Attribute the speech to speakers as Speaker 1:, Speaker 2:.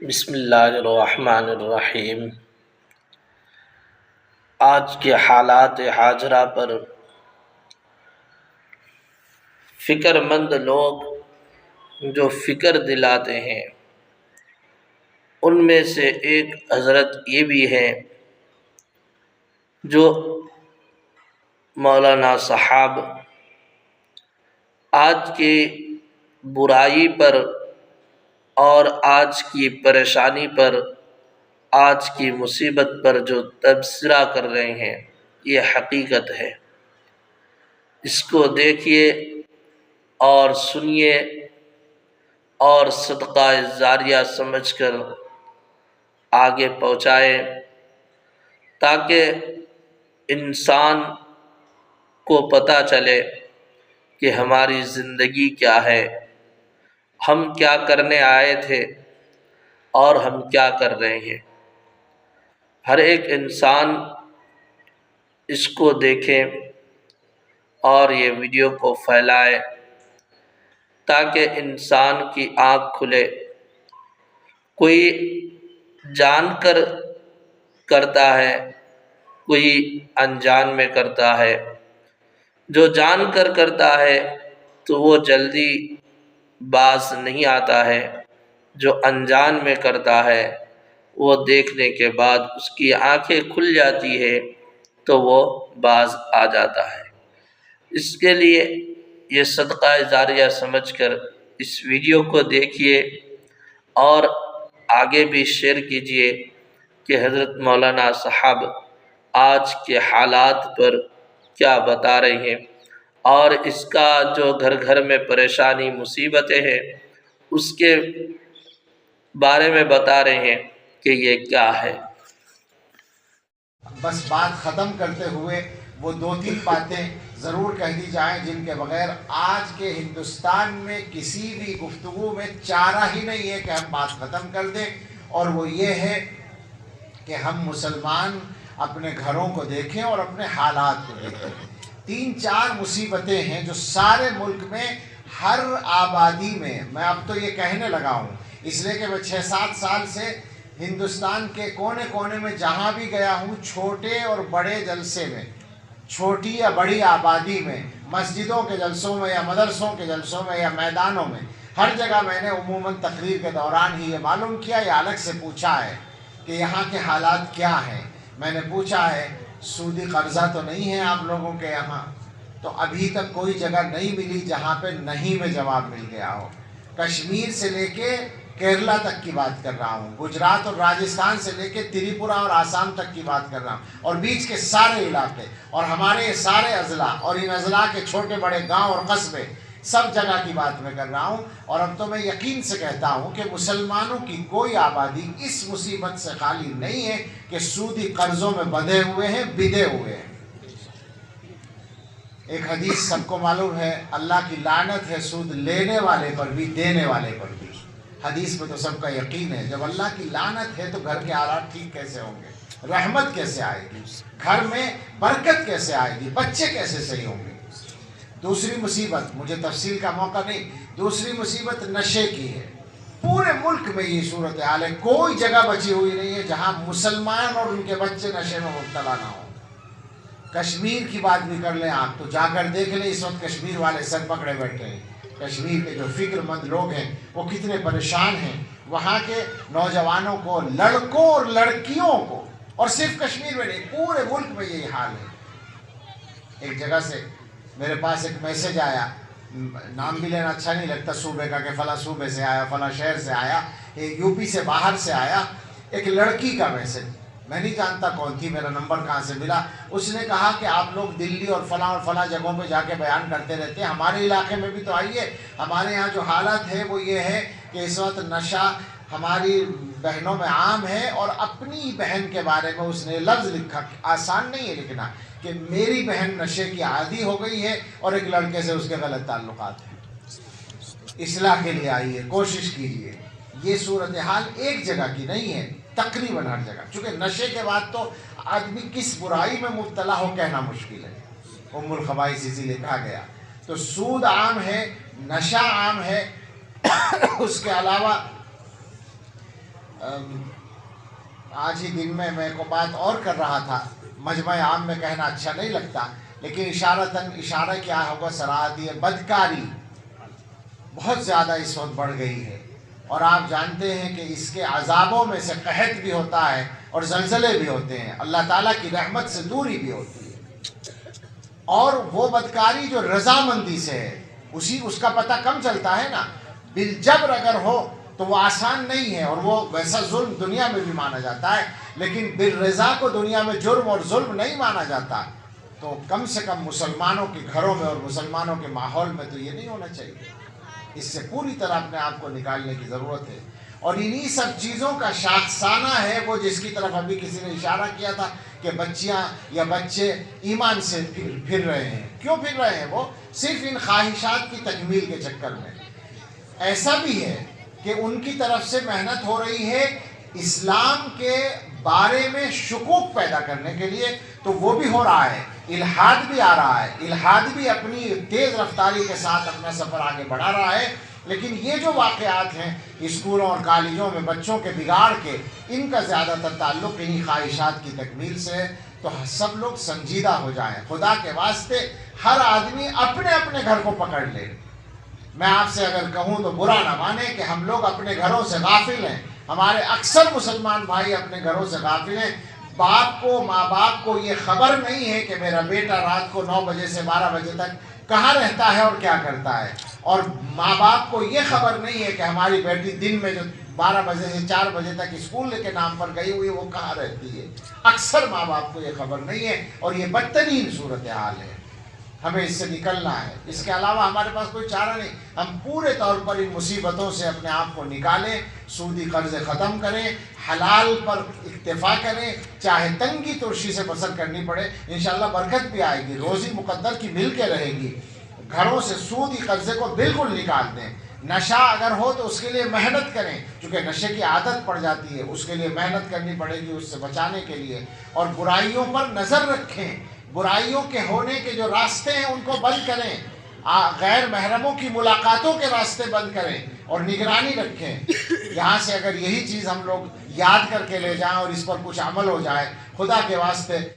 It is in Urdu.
Speaker 1: بسم اللہ الرحمن الرحیم۔ آج کے حالات حاضرہ پر فکر مند لوگ جو فکر دلاتے ہیں ان میں سے ایک حضرت یہ بھی ہے جو مولانا صاحب آج کی برائی پر اور آج کی پریشانی پر، آج کی مصیبت پر جو تبصرہ کر رہے ہیں یہ حقیقت ہے۔ اس کو دیکھیے اور سنیے اور صدقہ جاریہ سمجھ کر آگے پہنچائے تاکہ انسان کو پتہ چلے کہ ہماری زندگی کیا ہے، ہم کیا کرنے آئے تھے اور ہم کیا کر رہے ہیں۔ ہر ایک انسان اس کو دیکھے اور یہ ویڈیو کو پھیلائے تاکہ انسان کی آنکھ کھلے۔ کوئی جان کر کرتا ہے، کوئی انجان میں کرتا ہے۔ جو جان کر کرتا ہے تو وہ جلدی باز نہیں آتا ہے، جو انجان میں کرتا ہے وہ دیکھنے کے بعد اس کی آنکھیں کھل جاتی ہے تو وہ باز آ جاتا ہے۔ اس کے لیے یہ صدقہ جاریہ سمجھ کر اس ویڈیو کو دیکھیے اور آگے بھی شیئر کیجیے کہ حضرت مولانا صاحب آج کے حالات پر کیا بتا رہے ہیں اور اس کا جو گھر گھر میں پریشانی مصیبتیں ہیں اس کے بارے میں بتا رہے ہیں کہ یہ کیا ہے۔
Speaker 2: بس بات ختم کرتے ہوئے وہ دو تین باتیں ضرور کہہ دی جائیں جن کے بغیر آج کے ہندوستان میں کسی بھی گفتگو میں چارہ ہی نہیں ہے کہ ہم بات ختم کر دیں، اور وہ یہ ہے کہ ہم مسلمان اپنے گھروں کو دیکھیں اور اپنے حالات کو دیکھیں۔ تین چار مصیبتیں ہیں جو سارے ملک میں ہر آبادی میں اب تو یہ کہنے لگا ہوں اس لیے کہ میں 6-7 سال سے ہندوستان کے کونے کونے میں جہاں بھی گیا ہوں، چھوٹے اور بڑے جلسے میں، چھوٹی یا بڑی آبادی میں، مسجدوں کے جلسوں میں یا مدرسوں کے جلسوں میں یا میدانوں میں، ہر جگہ میں نے عموماً تقریر کے دوران ہی یہ معلوم کیا یا الگ سے پوچھا ہے کہ یہاں کے حالات کیا ہیں۔ میں نے پوچھا ہے سودی قرضہ تو نہیں ہے آپ لوگوں کے یہاں؟ تو ابھی تک کوئی جگہ نہیں ملی جہاں پہ نہیں میں جواب مل گیا ہو۔ کشمیر سے لے کے کیرلا تک کی بات کر رہا ہوں، گجرات اور راجستھان سے لے کے تریپورہ اور آسام تک کی بات کر رہا ہوں، اور بیچ کے سارے علاقے اور ہمارے سارے اضلاع اور ان اضلاع کے چھوٹے بڑے گاؤں اور قصبے، سب جگہ کی بات میں کر رہا ہوں۔ اور اب تو میں یقین سے کہتا ہوں کہ مسلمانوں کی کوئی آبادی اس مصیبت سے خالی نہیں ہے کہ سودی قرضوں میں بندھے ہوئے ہیں، بندھے ہوئے ہیں۔ ایک حدیث سب کو معلوم ہے، اللہ کی لعنت ہے سود لینے والے پر بھی دینے والے پر بھی۔ حدیث پہ تو سب کا یقین ہے۔ جب اللہ کی لعنت ہے تو گھر کے حالات ٹھیک کیسے ہوں گے؟ رحمت کیسے آئے گی؟ گھر میں برکت کیسے آئے گی؟ بچے کیسے صحیح ہوں گے؟ دوسری مصیبت، مجھے تفصیل کا موقع نہیں، دوسری مصیبت نشے کی ہے۔ پورے ملک میں یہ صورتحال ہے، کوئی جگہ بچی ہوئی نہیں ہے جہاں مسلمان اور ان کے بچے نشے میں مبتلا نہ ہوں۔ کشمیر کی بات بھی کر لیں آپ تو جا کر دیکھ لیں، اس وقت کشمیر والے سر پکڑے بیٹھے ہیں۔ کشمیر کے جو فکر مند لوگ ہیں وہ کتنے پریشان ہیں۔ وہاں کے نوجوانوں کو، لڑکوں اور لڑکیوں کو، اور صرف کشمیر میں نہیں پورے ملک میں یہی حال ہے۔ ایک جگہ سے میرے پاس ایک میسج آیا، نام بھی لینا اچھا نہیں لگتا صوبے کا کہ فلاں صوبے سے آیا، فلاں شہر سے آیا، یو پی سے باہر سے آیا، ایک لڑکی کا میسج۔ میں نہیں جانتا کون تھی، میرا نمبر کہاں سے ملا۔ اس نے کہا کہ آپ لوگ دلی اور فلاں جگہوں پہ جا کے بیان کرتے رہتے ہیں، ہمارے علاقے میں بھی تو آئیے۔ ہمارے یہاں جو حالت ہے وہ یہ ہے کہ اس وقت نشہ ہماری بہنوں میں عام ہے، اور اپنی بہن کے بارے میں اس نے لفظ لکھا، آسان نہیں ہے لکھنا، کہ میری بہن نشے کی عادی ہو گئی ہے اور ایک لڑکے سے اس کے غلط تعلقات ہیں۔ اصلاح کے لیے آئیے، کوشش کیجیے۔ یہ صورتحال ایک جگہ کی نہیں ہے، تقریباً ہر جگہ، چونکہ نشے کے بعد تو آدمی کس برائی میں مبتلا ہو کہنا مشکل ہے، ام الخبائث اسی لیے کہا گیا۔ تو سود عام ہے، نشہ عام ہے، اس کے علاوہ آج ہی دن میں کو بات اور کر رہا تھا، مجمع عام میں کہنا اچھا نہیں لگتا، لیکن اشارہ کیا ہوگا سراحتی بدکاری بہت زیادہ اس وقت بڑھ گئی ہے، اور آپ جانتے ہیں کہ اس کے عذابوں میں سے قحط بھی ہوتا ہے اور زلزلے بھی ہوتے ہیں، اللہ تعالیٰ کی رحمت سے دوری بھی ہوتی ہے، اور وہ بدکاری جو رضامندی سے ہے اس کا پتہ کم چلتا ہے نا، بالجبر اگر ہو تو وہ آسان نہیں ہے، اور وہ ویسا ظلم دنیا میں بھی مانا جاتا ہے، لیکن بالرضا کو دنیا میں جرم اور ظلم نہیں مانا جاتا، تو کم سے کم مسلمانوں کے گھروں میں اور مسلمانوں کے ماحول میں تو یہ نہیں ہونا چاہیے، اس سے پوری طرح اپنے آپ کو نکالنے کی ضرورت ہے، اور انہی سب چیزوں کا شاخسانہ ہے وہ جس کی طرف ابھی کسی نے اشارہ کیا تھا کہ بچیاں یا بچے ایمان سے پھر رہے ہیں، کیوں پھر رہے ہیں؟ وہ صرف ان خواہشات کی تکمیل کے چکر میں، ایسا بھی ہے کہ ان کی طرف سے محنت ہو رہی ہے اسلام کے بارے میں شکوک پیدا کرنے کے لیے، تو وہ بھی ہو رہا ہے، الحاد بھی آ رہا ہے، الحاد بھی اپنی تیز رفتاری کے ساتھ اپنا سفر آگے بڑھا رہا ہے، لیکن یہ جو واقعات ہیں اسکولوں اور کالجوں میں بچوں کے بگاڑ کے، ان کا زیادہ تر تعلق انہی خواہشات کی تکمیل سے ہے، تو سب لوگ سنجیدہ ہو جائیں، خدا کے واسطے ہر آدمی اپنے اپنے گھر کو پکڑ لے۔ میں آپ سے اگر کہوں تو برا نہ مانیں کہ ہم لوگ اپنے گھروں سے غافل ہیں، ہمارے اکثر مسلمان بھائی اپنے گھروں سے غافل ہیں، ماں باپ کو یہ خبر نہیں ہے کہ میرا بیٹا رات کو 9 بجے سے 12 بجے تک کہاں رہتا ہے اور کیا کرتا ہے، اور ماں باپ کو یہ خبر نہیں ہے کہ ہماری بیٹی دن میں جو 12 بجے سے 4 بجے تک اسکول کے نام پر گئی ہوئی وہ کہاں رہتی ہے، اکثر ماں باپ کو یہ خبر نہیں ہے، اور یہ بدترین صورتحال ہے، ہمیں اس سے نکلنا ہے، اس کے علاوہ ہمارے پاس کوئی چارہ نہیں، ہم پورے طور پر ان مصیبتوں سے اپنے آپ کو نکالیں، سودی قرض ختم کریں، حلال پر اکتفا کریں، چاہے تنگی ترشی سے بسر کرنی پڑے، انشاءاللہ برکت بھی آئے گی، روزی مقدر کی مل کے رہے گی، گھروں سے سودی قرضے کو بالکل نکال دیں، نشہ اگر ہو تو اس کے لیے محنت کریں، کیونکہ نشے کی عادت پڑ جاتی ہے، اس کے لیے محنت کرنی پڑے گی اس سے بچانے کے لیے، اور برائیوں پر نظر رکھیں، برائیوں کے ہونے کے جو راستے ہیں ان کو بند کریں، غیر محرموں کی ملاقاتوں کے راستے بند کریں اور نگرانی رکھیں، یہاں سے اگر یہی چیز ہم لوگ یاد کر کے لے جائیں اور اس پر کچھ عمل ہو جائے، خدا کے واسطے